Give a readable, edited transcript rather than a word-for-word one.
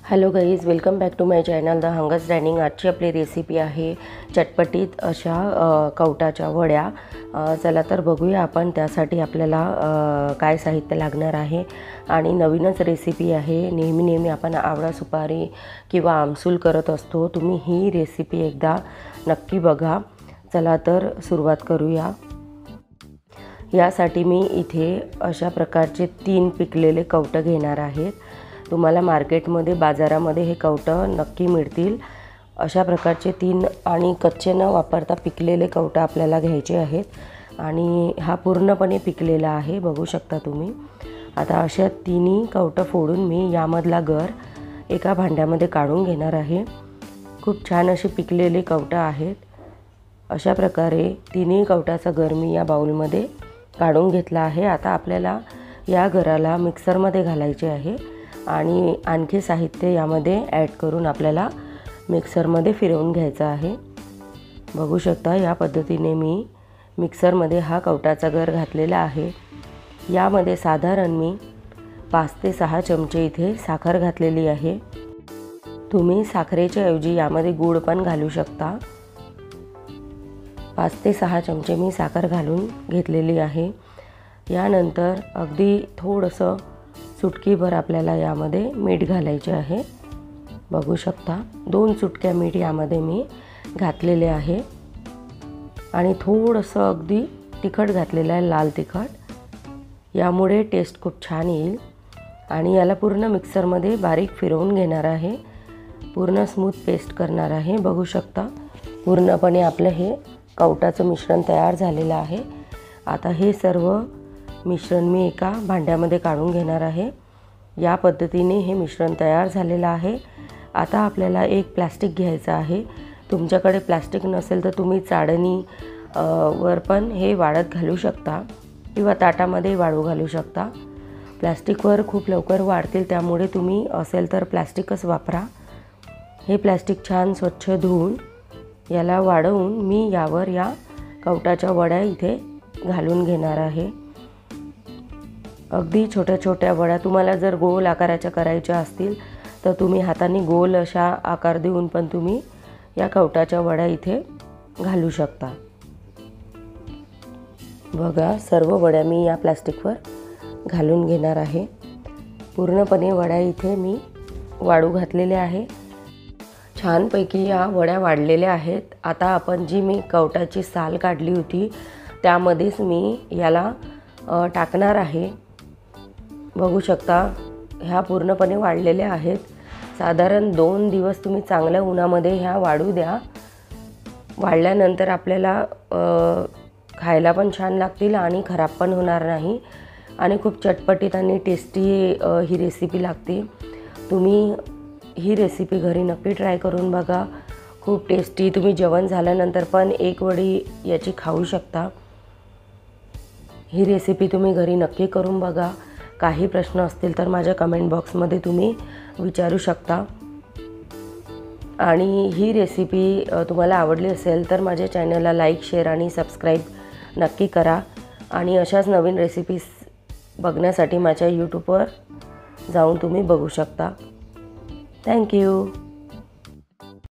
Hello guys, welcome back to my channel The Hunger's Dining. आजची आपली recipe आहे चटपटीत अशा कवटाच्या वड्या। चला तर बघूया आपण त्यासाठी आपल्याला काय साहित्य लागणार आहे। आणि नवीनच रेसिपी आहे। नेहमी आपण आवळा सुपारी किंवा आमसूल करत असतो। तुम्ही ही रेसिपी एकदा नक्की बघा। चला तर सुरुवात करूया। यासाठी मी इथे अशा प्रकारचे 3 पिकलेले कवटं घेणार आहेत। तुम्हाला मार्केटमध्ये बाजारामध्ये हे कवटं नक्की मिळतील। अशा प्रकारचे 3 आणि कच्चे न वापरता पिकलेले कवटं आपल्याला घ्यायचे आहेत। आणि हा पूर्णपणे पिकलेला आहे, बघू शकता तुम्ही। आता अशा 3 कवटं फोडून मी यामधला गर एका भांड्यामध्ये काढून घेणार आहे। खूप छान असे पिकलेले कवटं आहेत। अशा प्रकारे 3 कवटाचा गर मी या बाउलमध्ये काढून घेतला आहे। आता आपल्याला या गराला मिक्सरमध्ये घालायचे आहे आणि आणखी साहित्य यामध्ये ॲड करून आपल्याला मिक्सरमध्ये फिरवून घ्यायचं आहे। बघू शकता या पद्धतीने मी मिक्सरमध्ये हा कवटाचा गर घातलेला आहे। यामध्ये साधारण मी 5 ते 6 चमचे इथे साखर घातलेली आहे। तुम्ही साखरेच्या ऐवजी यामध्ये गूळ पण घालू शकता। 5 ते 6 चमचे मी साखर घालून घेतलेली आहे। यानंतर अगदी थोडंसं चुटकीभर आपल्याला यामध्ये मीठ घालायचे आहे। बघू शकता 2 चुटक्या मीठ यामध्ये मी घातलेले आहे। आणि थोडंसं अगदी तिखट घातलेलं आहे, लाल तिखट। यामुळे टेस्ट खूप छान येईल। आणि याला पूर्ण मिक्सरमध्ये बारीक फिरवून घेणार आहे, पूर्ण स्मूथ पेस्ट करणार आहे। बघू शकता पूर्णपणे आपलं हे कवटाचं मिश्रण तयार झालेलं आहे। आता हे सर्व मिश्रण मी एका भांड्यामध्ये काढून घेणार आहे। या पद्धतीने हे मिश्रण तयार झालेलं आहे। आता आपल्याला एक प्लास्टिक घ्यायचं आहे। तुमच्याकडे प्लास्टिक नसेल तर तुम्ही चाळणी वर पण हे वाळत घालू शकता किंवा ताटामध्ये वाळू घालू शकता। प्लास्टिकवर खूप लवकर वाळतील, त्यामुळे तुम्ही असेल तर प्लास्टिकच वापरा। हे प्लास्टिक छान स्वच्छ धुवून याला वाळवून मी यावर या कवटाच्या वड्या इथे घालून घेणार आहे। अगदी छोट्या छोट्या वड्या, तुम्हाला जर गोल आकाराच्या करायच्या असतील तर तुम्ही हाताने गोल अशा आकार देऊन पण तुम्ही या कवटाच्या वड्या इथे घालू शकता। बघा सर्व वड्या मी या प्लास्टिकवर घालून घेणार आहे। पूर्णपणे वड्या इथे मी वाळू घातलेले आहे। छानपैकी या वड्या वाढलेल्या आहेत। आता आपण जी मी कवटाची साल काढली होती त्यामध्येच मी याला टाकणार आहे। बघू शकता ह्या पूर्णपणे वाळलेल्या आहेत। साधारण 2 दिवस तुम्ही चांगल्या उन्हामध्ये ह्या वाळू द्या। वाळल्यानंतर आपल्याला खायला पण छान लागतील आणि खराब पण होणार नाही आणि खूप चटपटीत आणि टेस्टी ही रेसिपी लागते। तुम्ही ही रेसिपी घरी नक्की ट्राय करून बघा, खूप टेस्टी। तुम्ही जेवण झाल्यानंतर पण एक वडी याची खाऊ शकता। ही रेसिपी तुम्ही घरी नक्की करून बघा। काही प्रश्न असतील तर माझ्या कमेंट बॉक्समध्ये तुम्ही विचारू शकता। आणि ही रेसिपी तुम्हाला आवडली असेल तर माझ्या चॅनलला लाईक, शेअर आणि सबस्क्राईब नक्की करा। आणि अशाच नवीन रेसिपीज बघण्यासाठी माझ्या यूट्यूबवर जाऊन तुम्ही बघू शकता। थँक्यू।